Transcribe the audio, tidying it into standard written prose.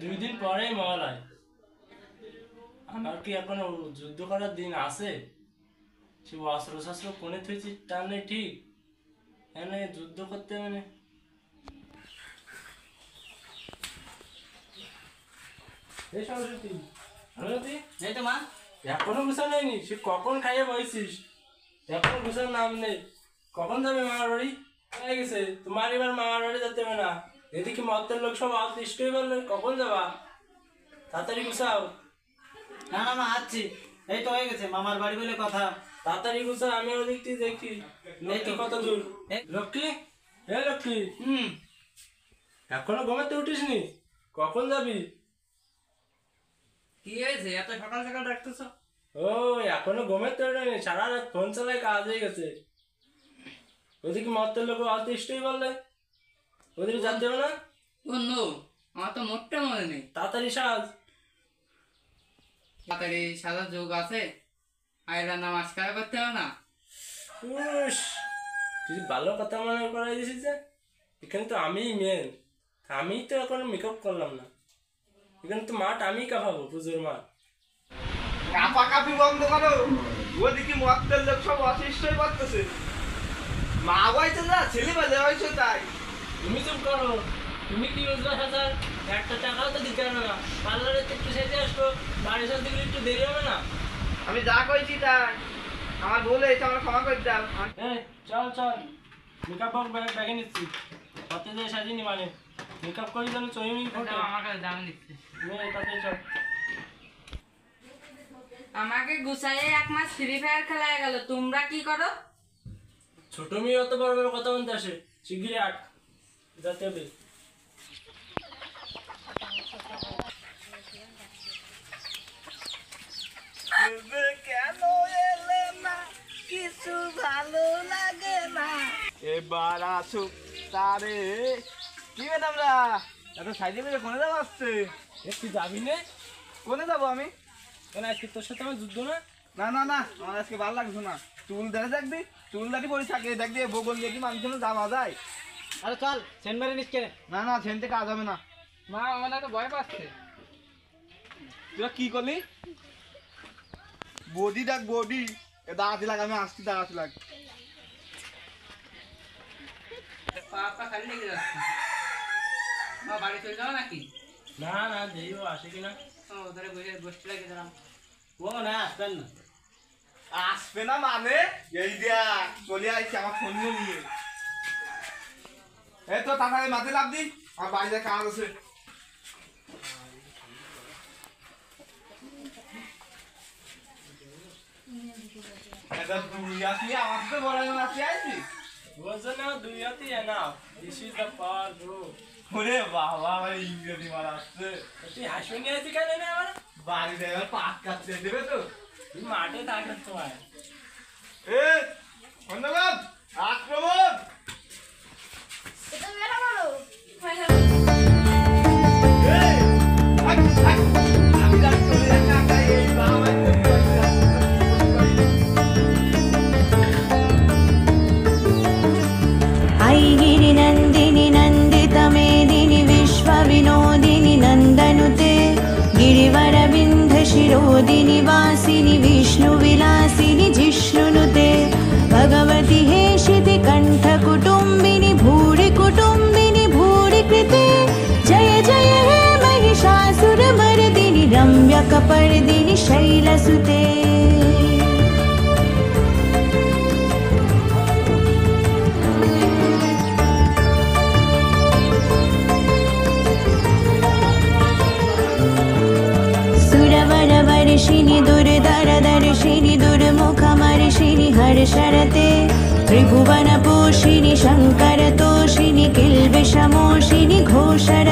2 দিন পরেই মহালয়। আমার কি এখনো যুদ্ধ করার দিন আছে? সে অস্ত্র শস্ত্র কোনে থুইছি তা নেই ঠিক, এনে যুদ্ধ করতে মানে এই সরস্বতী সরস্বতী এই তো মা, এখনো গুছা নেয়নি? সে কখন খাইয়ে বসছিস, এখনো গুছার নাম নেই। কখন যাবে মামার বাড়ি? হয়ে গেছে তোমার, এবার মামার বাড়ি যেতে হবে না। এদিকে মত্তের লোক সব অতিষ্ঠ হয়ে বললে কখন যাবা? তাড়াতাড়ি গুছাও। না না মা আসছি, এই তো হয়ে গেছে, মামার বাড়ি বলে কথা। তাড়াতাড়ি গুছা, আমি ওদিক থেকে দেখি লক্ষ্মী কত দূর। লক্ষ্মী, হে লক্ষ্মী, এখনো ঘুমাতে উঠিসনি? কখন যাবি? কি হয়েছে এত সকাল সকাল ডাকতেছ? ও এখনো ঘুমাতে উঠেনি, সারা রাত ফোন চালায় কাজ হয়ে গেছে। ওদিকে মত্তের লোক অতিষ্ঠই বললে ওদিকে যেতে হবে না। ও নো, আমার তো মোটটা মনে নেই। তাড়াতাড়ি সাজ। তাড়াতাড়ি সাজার যোগ আছে? আয়রা নাম আজকাল করতে হবে না? উস, তুই ভালো কথা মনে করাই দিছিস যে। এখানে তো আমিই মেন, আমি তো এখন মেকআপ করলাম না। এখানে তো মাঠ আমি কাঁপাবো, পুজোর মাঠ। কাপা কাপি বন্ধ করো, ওদিকে মত্তের লোক সব অসুস্থই করতেছে। মা বয়সে না, ছেলে বাজে বয়সে তাই। তুমি চুপ করো, তুমি কি রোজগার হাজার একটা টাকাও তো দিতে হবে না। পার্লারে একটু সেজে আসবো, বাড়ি সাথে দিকে একটু দেরি হবে না। আমি যা কইছি তাই, আমার ভুল হয়েছে, আমার ক্ষমা করে দাও। এই চল চল, মেকআপ বক্স ব্যাগে নিচ্ছি, হাতে দিয়ে সাজিনি মানে মেকআপ করি যেন চইমি ফটো। আমার কাছে দাম দিচ্ছে। তাতে চল। আমাকে গুছাইয়ে 1 মাস ফ্রি ফায়ার খেলায় গেল, তোমরা কি করো? ছোট মেয়ে অত বড় বড় কথা বলতে আসে, শিগগিরই আট যেতে হবে। কেন এলে না, কিছু ভালো লাগে না, এবার আসুক তারে। কি ম্যাডামরা এত সাইডে করে কোনে যাবো আসছে? একটু যাবি নে? কোনে যাবো আমি? কেন আজকে তোর সাথে আমার যুদ্ধ না? না না না, আমার আজকে ভালো লাগছে না। চুল ধরে দেখবি, চুল দাঁড়ি পরে থাকে, দেখবি বগল দিয়ে কি মানুষের যাওয়া যায়? আরে চল, সেন্ট মেরে নিচ্ছে। না না, সেনতে কাজ হবে না। মা আমার তো ভয় পাচ্ছে। তোরা কি করলি? বডি ডাক বডি, দাঁড়াতে লাগ, আমি আসছি, দাঁড়াতে লাগ। পা খালি লেগে যাচ্ছে। মা বাড়ি চলে যাও নাকি? না না, দেরি ও আসে কিনা। ও ধরে বসে বসতে লাগে দিলাম। ও না আসবেন না। আসবে না মানে? এই দেখ চলে আসছে আমার ফোন নিয়ে। এই তো তাড়াতাড়ি মাঠে লাভ দি, আমার বাড়িতে কাজ আছে। এটা তুই আসলি, আমার তো বড় আসি আইছি। বলছো না 2 হাতে enough, this is the power bro. ওরে বাবা, আমার ইংরেজি মারা আসছে। তুই হাসি নিয়ে আছি কেন না? আমার বাড়িতে এবার পাক কাটতে দেবে তো? তুই মাঠে থাকত তোমার। এ ধন্যবাদ, আক্রমণ। এটা মেরা বলো। এই থাক থাক, আমি যা চলে যাচ্ছি, আমরা এই বাবা ऐगिरि नन्दिनि नन्दितमेदिनि विश्वविनोदिनि नन्दनुते गिरिवरविन्ध्यशिरोदिनि वासिनि विष्णुविलासिनि जिष्णुनुते भगवति हेशिति कण्ठकुटुम्बिनि भूरि कुटुम्बिनि भूरि कृते जय जय हे महिषासुरमर्दिनि रम्यकपर्दिनि शैलसुते वर्षिणि दुर्धरदर्शिनि दुर्मुखमर्षिणि हर्षरते त्रिभुवनपोषिणि शङ्करतोषिणि किल्बिषमोषिणि घोषर